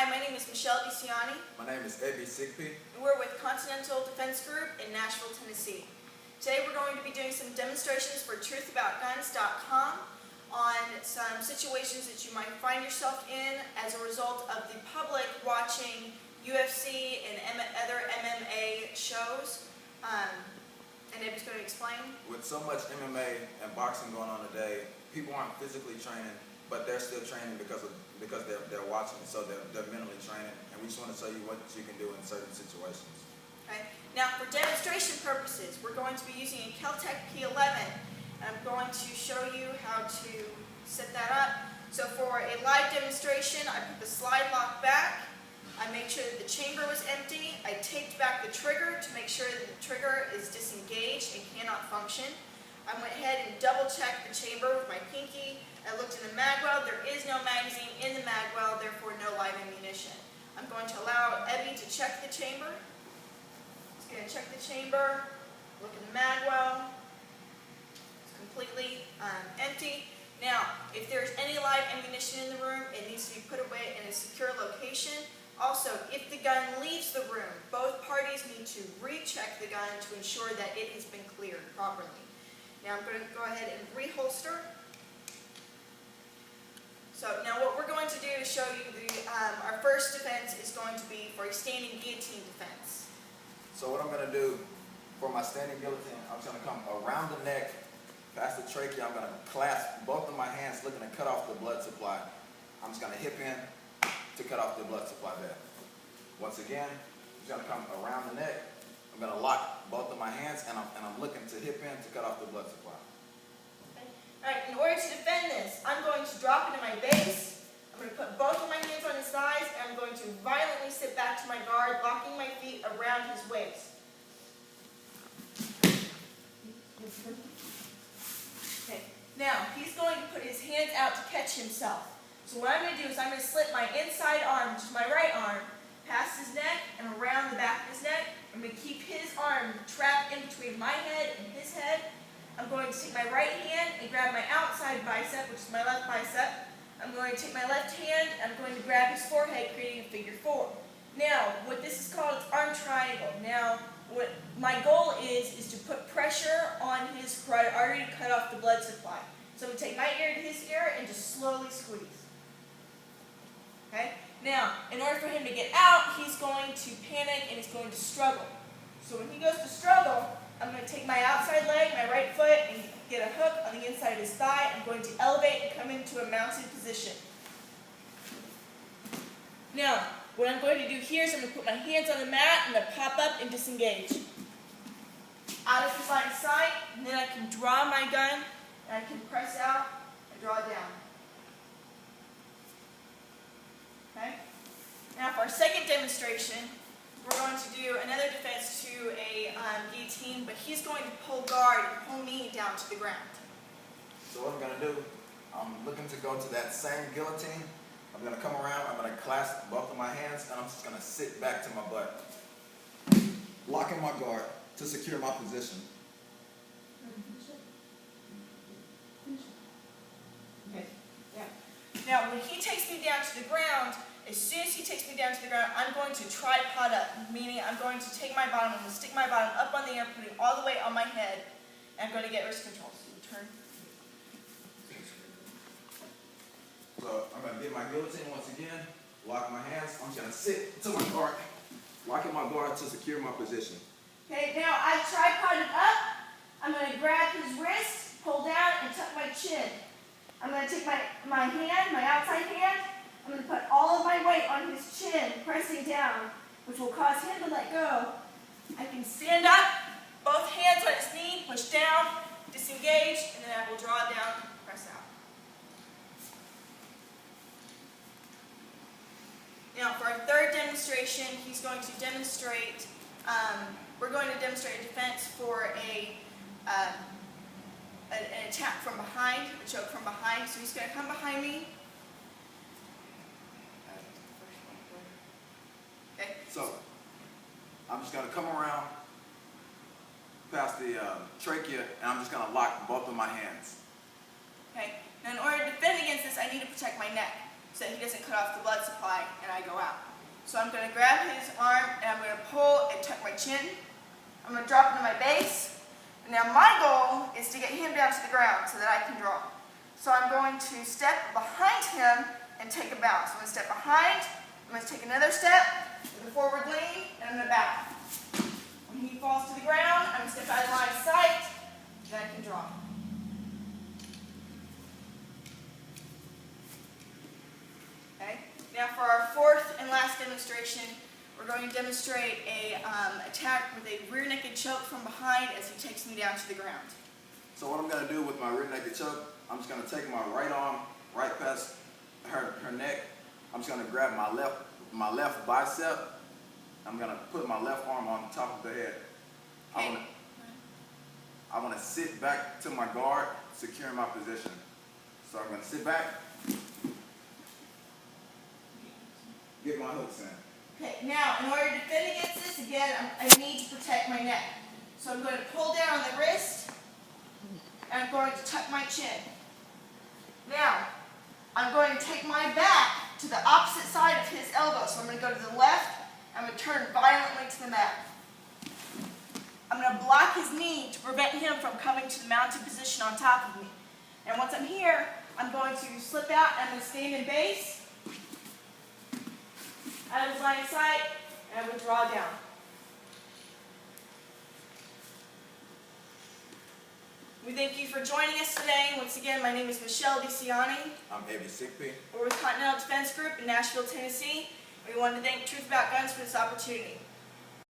Hi, my name is Michelle DeCiani, My name is Ebi Sigpe. and we're with Continental Defense Group in Nashville, Tennessee. Today we're going to be doing some demonstrations for truthaboutguns.com on some situations that you might find yourself in as a result of the public watching UFC and other MMA shows. And Ebi's going to explain. With so much MMA and boxing going on today, people aren't physically training, but they're still training because they're watching, so they're mentally training. And we just want to show you what you can do in certain situations. Okay. Now, for demonstration purposes, we're going to be using a Kel-Tec P11. I'm going to show you how to set that up. So for a live demonstration, I put the slide lock back. I made sure that the chamber was empty. I taped back the trigger to make sure that the trigger is disengaged and cannot function. I went ahead and double-checked the chamber with my pinky. I looked in the mag well. There is no magazine in the mag well, therefore no live ammunition. I'm going to allow Ebi to check the chamber. He's going to check the chamber, look in the mag well. It's completely empty. Now, if there's any live ammunition in the room, it needs to be put away in a secure location. Also, if the gun leaves the room, both parties need to recheck the gun to ensure that it has been cleared properly. Now I'm going to go ahead and reholster. So now what we're going to do is show you our first defense is going to be for a standing guillotine defense. So what I'm going to do for my standing guillotine, I'm just going to come around the neck, past the trachea. I'm going to clasp both of my hands looking to cut off the blood supply. I'm just going to hip in to cut off the blood supply there. Once again, I'm just going to come around the neck. I'm going to lock both of my hands and I'm looking to hip in to cut off the blood supply. Okay. All right, in order to defend this, I'm going to drop into my base. I'm going to put both of my hands on his thighs and I'm going to violently sit back to my guard, locking my feet around his waist. Okay. Now, he's going to put his hands out to catch himself. So what I'm going to do is I'm going to slip my inside arm, which is my right arm, past his neck and around the back of his neck. I'm going to keep his arm trapped in between my head and his head. I'm going to take my right hand and grab my outside bicep, which is my left bicep. I'm going to take my left hand and I'm going to grab his forehead, creating a figure 4. Now, what this is called is arm triangle. Now, what my goal is to put pressure on his carotid artery to cut off the blood supply. So I'm going to take my ear to his ear and just slowly squeeze. Okay? Now, in order for him to get out, he's going to panic and he's going to struggle. So when he goes to struggle, I'm going to take my outside leg, my right foot, and get a hook on the inside of his thigh. I'm going to elevate and come into a mounted position. Now, what I'm going to do here is I'm going to put my hands on the mat, I'm going to pop up and disengage. Out of his line of sight, and then I can draw my gun, and I can press out and draw down. Okay? Now for our second demonstration, we're going to do another defense to a guillotine, but he's going to pull guard and pull me down to the ground. So what I'm going to do, I'm looking to go to that same guillotine. I'm going to come around, I'm going to clasp both of my hands, and I'm just going to sit back to my butt, locking my guard to secure my position. Okay. Yeah. Now when he takes me down to the ground, as soon as he takes me down to the ground, I'm going to tripod up, meaning I'm going to take my bottom, I'm going to stick my bottom up on the air, putting all the weight on my head, and I'm going to get wrist control. So turn. So I'm going to get my guillotine once again, lock my hands, I'm just going to sit to my guard, locking my guard to secure my position. Okay, now I've tripoded up. I'm going to grab his wrist, pull down, and tuck my chin. I'm going to take my hand, my outside hand, I'm going to put all of my weight on his chin, pressing down, which will cause him to let go. I can stand up, both hands on his knee, push down, disengage, and then I will draw down, press out. Now for our third demonstration, he's going to demonstrate, we're going to demonstrate a defense for an attack from behind, a choke from behind. So he's going to come behind me. Okay. So I'm just going to come around past the trachea, and I'm just going to lock both of my hands. Okay. Now in order to defend against this, I need to protect my neck. so that he doesn't cut off the blood supply and I go out. So I'm going to grab his arm and I'm going to pull and tuck my chin. I'm going to drop into my base. And now my goal is to get him down to the ground so that I can draw. So I'm going to step behind him and take a bounce. I'm going to step behind, I'm going to take another step with a forward lean, and I'm going to bow. When he falls to the ground, I'm going to step out of line of sight, and I can draw. Okay. Now for our fourth and last demonstration, we're going to demonstrate a attack with a rear naked choke from behind as he takes me down to the ground. So what I'm going to do with my rear naked choke, I'm just going to take my right arm right past her neck. I'm just going to grab my left bicep. I'm going to put my left arm on top of the head. Okay. I want to sit back to my guard, securing my position. So I'm going to sit back, get my hooks in. Okay, now in order to defend against this, again, I need to protect my neck. So I'm going to pull down on the wrist, and I'm going to tuck my chin. Now, I'm going to take my back to the opposite side of his elbow. So I'm going to go to the left, I'm going to turn violently to the mat. I'm going to block his knee to prevent him from coming to the mounted position on top of me. And once I'm here, I'm going to slip out and I'm going to stand in base, out of his line of sight, and I would draw down. We thank you for joining us today. Once again, my name is Michelle DeCiani. I'm Avery Sickby. We're with Continental Defense Group in Nashville, Tennessee. We want to thank Truth About Guns for this opportunity.